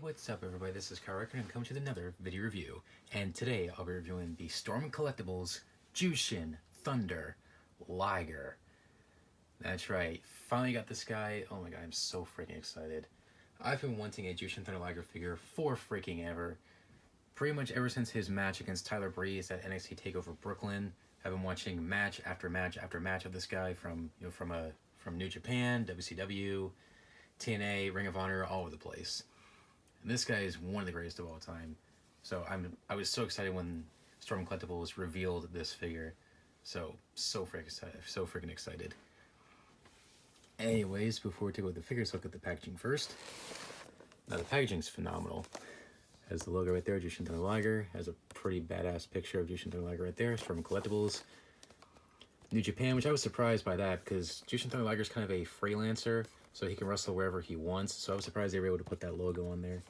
what's up everybody, this is Kyle Record and I'm coming to another video review. And today I'll be reviewing the Storm Collectibles Jyushin Thunder Liger. That's right, finally got this guy. Oh my god, I'm so freaking excited. I've been wanting a Jyushin Thunder Liger figure for freaking ever. Pretty much ever since his match against Tyler Breeze at NXT TakeOver Brooklyn. I've been watching match after match after match of this guy from New Japan, WCW, TNA, Ring of Honor, all over the place. And this guy is one of the greatest of all time. So I was so excited when Storm Collectibles revealed this figure. So freaking excited. Anyways, before we take a look at the figures, look at the packaging first. Now the packaging's phenomenal. Has the logo right there, Jyushin Thunder Liger. Has a pretty badass picture of Jyushin Thunder Liger right there. Storm Collectibles. New Japan, which I was surprised by that because Jyushin Thunder Liger is kind of a freelancer, so he can wrestle wherever he wants. So I was surprised they were able to put that logo on there.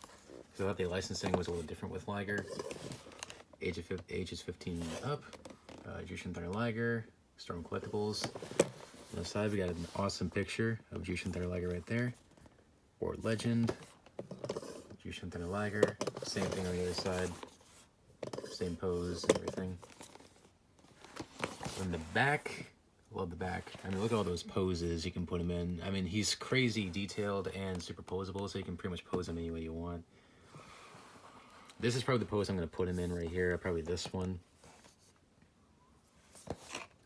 Because I thought the licensing was a little different with Liger. Age is 15 and up. Jyushin Thunder Liger. Storm Collectibles. On the side, we got an awesome picture of Jyushin Thunder Liger right there. World Legend. Jyushin Thunder Liger. Same thing on the other side. Same pose and everything. On the back, love the back. I mean, look at all those poses you can put him in. I mean, he's crazy detailed and superposable, so you can pretty much pose him any way you want. This is probably the pose I'm going to put him in right here. Probably this one.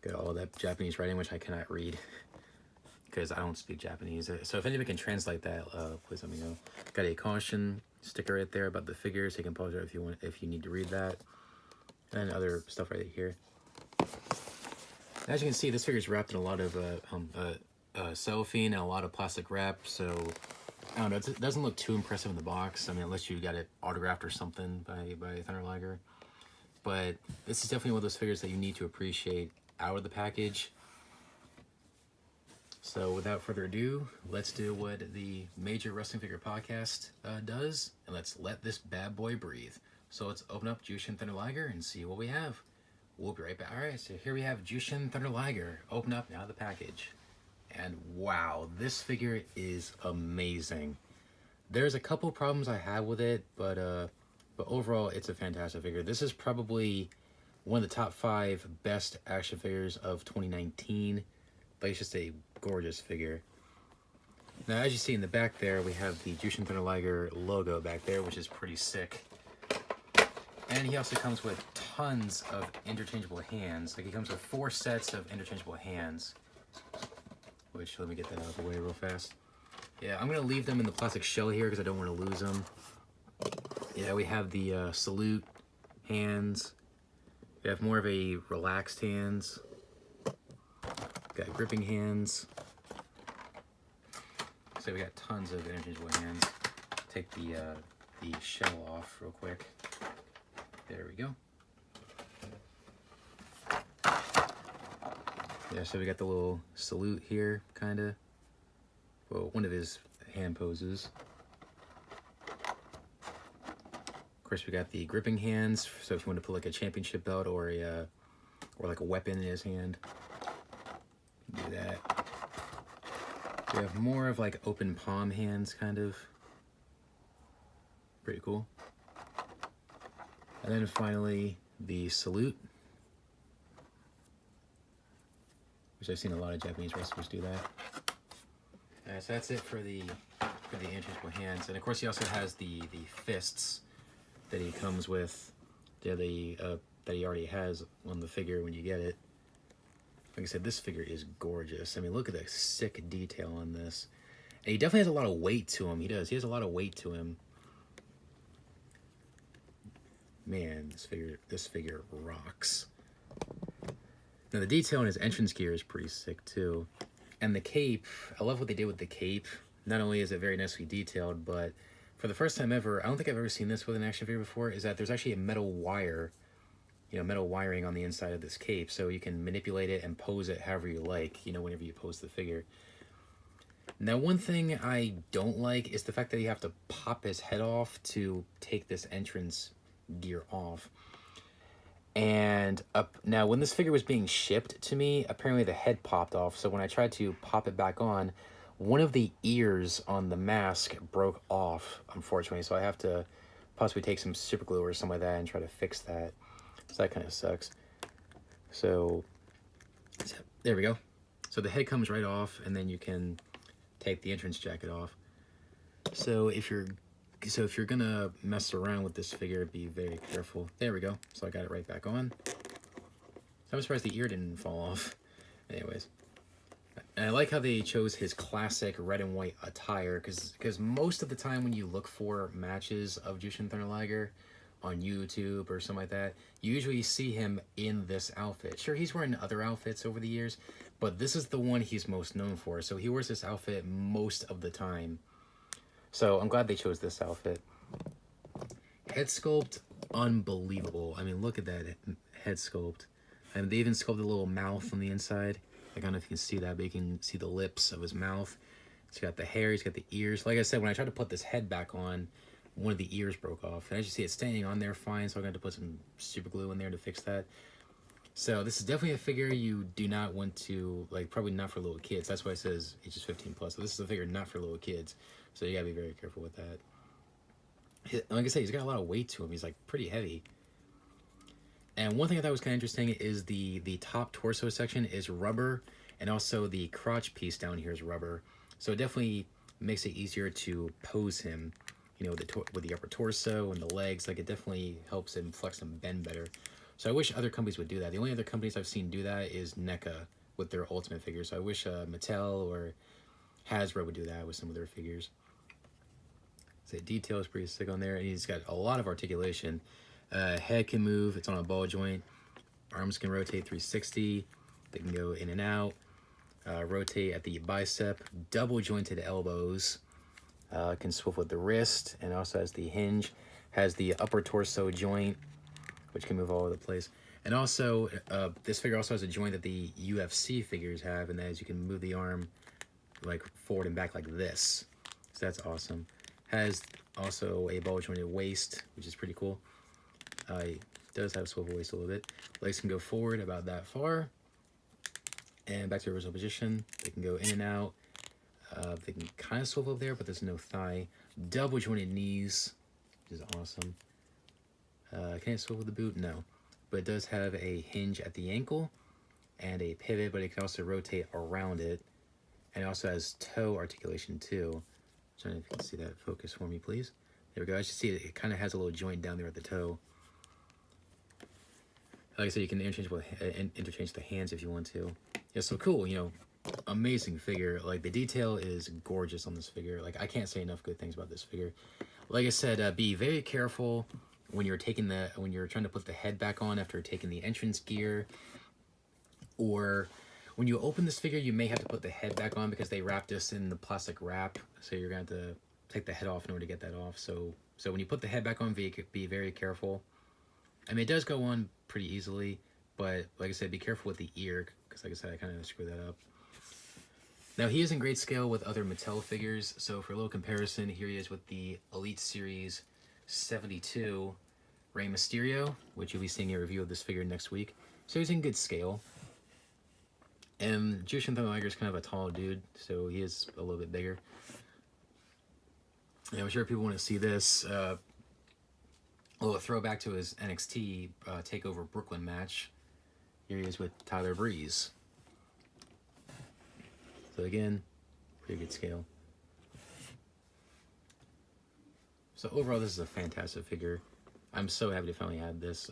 Got all that Japanese writing, which I cannot read because I don't speak Japanese. So if anybody can translate that, please let me know. Got a caution sticker right there about the figure, so you can pause it if you need to read that. And other stuff right here. As you can see, this figure is wrapped in a lot of cellophane and a lot of plastic wrap, so I don't know, it doesn't look too impressive in the box. I mean, unless you got it autographed or something by Thunder Liger. But this is definitely one of those figures that you need to appreciate out of the package. So without further ado, let's do what the Major Wrestling Figure Podcast does, and let's let this bad boy breathe. So let's open up Jyushin Thunder Liger and see what we have. We'll be right back. Alright, so here we have Jyushin Thunder Liger. Open up now the package. And wow, this figure is amazing. There's a couple problems I have with it, but overall it's a fantastic figure. This is probably one of the top 5 best action figures of 2019. But it's just a gorgeous figure. Now as you see in the back there, we have the Jyushin Thunder Liger logo back there, which is pretty sick. And he also comes with tons of interchangeable hands. Like, he comes with 4 sets of interchangeable hands. Which, let me get that out of the way real fast. Yeah, I'm going to leave them in the plastic shell here because I don't want to lose them. Yeah, we have the salute hands. We have more of a relaxed hands. Got gripping hands. So we got tons of interchangeable hands. Take the shell off real quick. There we go. Yeah, so we got the little salute here, kind of. Well, one of his hand poses. Of course, we got the gripping hands. So if you want to put like a championship belt or like a weapon in his hand, do that. We have more of like open palm hands, kind of. Pretty cool. And then finally, the salute, which I've seen a lot of Japanese wrestlers do that. Alright, so that's it for the interchangeable hands. And of course, he also has the fists that he comes with, that he already has on the figure when you get it. Like I said, this figure is gorgeous. I mean, look at the sick detail on this. And he definitely has a lot of weight to him. He does. He has a lot of weight to him. Man, this figure rocks. Now the detail in his entrance gear is pretty sick too. And the cape, I love what they did with the cape. Not only is it very nicely detailed, but for the first time ever, I don't think I've ever seen this with an action figure before, is that there's actually a metal wire, metal wiring on the inside of this cape, so you can manipulate it and pose it however you like, whenever you pose the figure. Now, one thing I don't like is the fact that you have to pop his head off to take this entrance gear off. And now when this figure was being shipped to me, apparently the head popped off, so when I tried to pop it back on, one of the ears on the mask broke off, unfortunately, so I have to possibly take some super glue or something like that and try to fix that. So that kind of sucks. So there we go. So the head comes right off, and then you can take the entrance jacket off. So if you're gonna mess around with this figure, be very careful. There we go. So I got it right back on. I'm surprised the ear didn't fall off. Anyways, and I like how they chose his classic red and white attire, because most of the time when you look for matches of Jyushin Thunder Liger on YouTube or something like that, you usually see him in this outfit. Sure, he's wearing other outfits over the years, but this is the one he's most known for. So he wears this outfit most of the time. So I'm glad they chose this outfit. Head sculpt, unbelievable. I mean, look at that head sculpt. And they even sculpted a little mouth on the inside. I don't know if you can see that, but you can see the lips of his mouth. He's got the hair, he's got the ears. Like I said, when I tried to put this head back on, one of the ears broke off. And as you see, it's staying on there fine, so I'm going to put some super glue in there to fix that. So this is definitely a figure you do not want to, like, probably not for little kids. That's why it says ages 15 plus. So this is a figure not for little kids. So you got to be very careful with that. Like I said, he's got a lot of weight to him. He's, like, pretty heavy. And one thing I thought was kind of interesting is the top torso section is rubber, and also the crotch piece down here is rubber. So it definitely makes it easier to pose him, you know, with the upper torso and the legs. Like, it definitely helps him flex and bend better. So I wish other companies would do that. The only other companies I've seen do that is NECA with their Ultimate figures. So I wish Mattel or Hasbro would do that with some of their figures. So the detail is pretty sick on there, and he's got a lot of articulation. Head can move, it's on a ball joint. Arms can rotate 360. They can go in and out. Rotate at the bicep. Double jointed elbows. Can swivel at the wrist, and also has the hinge. Has the upper torso joint, which can move all over the place. And also, this figure also has a joint that the UFC figures have, and that is you can move the arm like forward and back like this. So that's awesome. Has also a ball jointed waist, which is pretty cool. It does have swivel waist a little bit. Legs can go forward about that far, and back to original position. They can go in and out. They can kind of swivel there, but there's no thigh. Double jointed knees, which is awesome. Can it swivel the boot? No, but it does have a hinge at the ankle and a pivot, but it can also rotate around it, and it also has toe articulation too. I don't know if you can see that. Focus for me, please. There we go. As you see, it kind of has a little joint down there at the toe. Like I said, you can interchange the hands if you want to. Yeah, so cool, you know, amazing figure. Like, the detail is gorgeous on this figure. Like, I can't say enough good things about this figure. Like I said, be very careful when you're trying to put the head back on after taking the entrance gear, or when you open this figure, you may have to put the head back on because they wrapped this in the plastic wrap. So you're going to have to take the head off in order to get that off. So when you put the head back on, be very careful. I mean, it does go on pretty easily, but like I said, be careful with the ear, because like I said, I kind of screwed that up. Now, he is in great scale with other Mattel figures, so for a little comparison, here he is with the Elite Series 72 Rey Mysterio, which you'll be seeing a review of this figure next week. So he's in good scale. And Jyushin Thunder Liger is kind of a tall dude, so he is a little bit bigger. And I'm sure people want to see this. A little throwback to his NXT TakeOver Brooklyn match. Here he is with Tyler Breeze. So again, pretty good scale. So overall, this is a fantastic figure. I'm so happy to finally have this.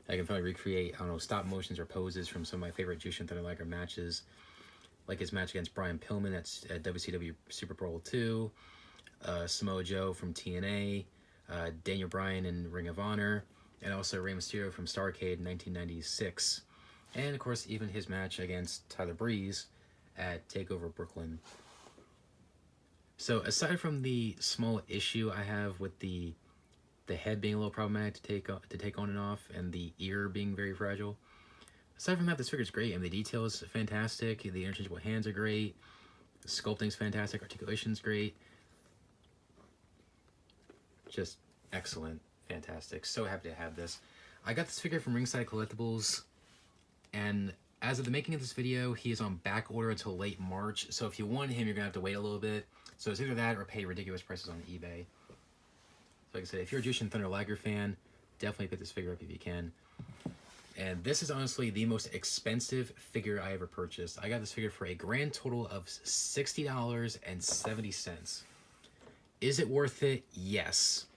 I can finally recreate, I don't know, stop motions or poses from some of my favorite Jyushin Thunder Liger matches. Like his match against Brian Pillman at WCW Super Bowl 2. Samoa Joe from TNA. Daniel Bryan in Ring of Honor, and also Rey Mysterio from Starrcade in 1996. And, of course, even his match against Tyler Breeze at TakeOver Brooklyn. So, aside from the small issue I have with the head being a little problematic to take on and off, and the ear being very fragile, aside from that, this figure is great, and the detail is fantastic, the interchangeable hands are great, the sculpting's fantastic, articulation's great. Just excellent, fantastic. So happy to have this. I got this figure from Ringside Collectibles, and As of the making of this video, he is on back order until late March. So if you want him, you're going to have to wait a little bit. So it's either that or pay ridiculous prices on eBay. So like I said, if you're a Jyushin Thunder Liger fan, definitely pick this figure up if you can. And this is honestly the most expensive figure I ever purchased. I got this figure for a grand total of $60.70. Is it worth it? Yes.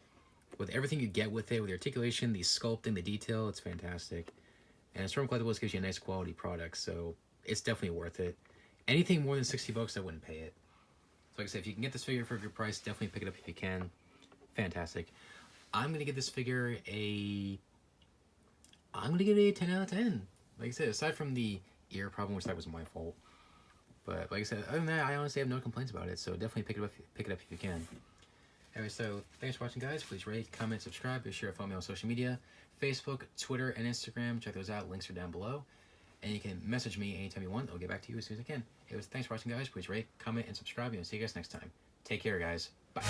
With everything you get with it, with the articulation, the sculpting, the detail, it's fantastic. And Storm Collectibles gives you a nice quality product, so it's definitely worth it. Anything more than 60 bucks, I wouldn't pay it. So like I said, if you can get this figure for a good price, definitely pick it up if you can. Fantastic. I'm going to give this figure a 10 out of 10. Like I said, aside from the ear problem, which that was my fault. But like I said, other than that, I honestly have no complaints about it. So definitely pick it up if you can. Anyway, so thanks for watching, guys. Please rate, comment, subscribe. Be sure to follow me on social media. Facebook, Twitter, and Instagram. Check those out. Links are down below. And you can message me anytime you want. I'll get back to you as soon as I can. Anyways, thanks for watching, guys. Please rate, comment, and subscribe. And I'll see you guys next time. Take care, guys. Bye.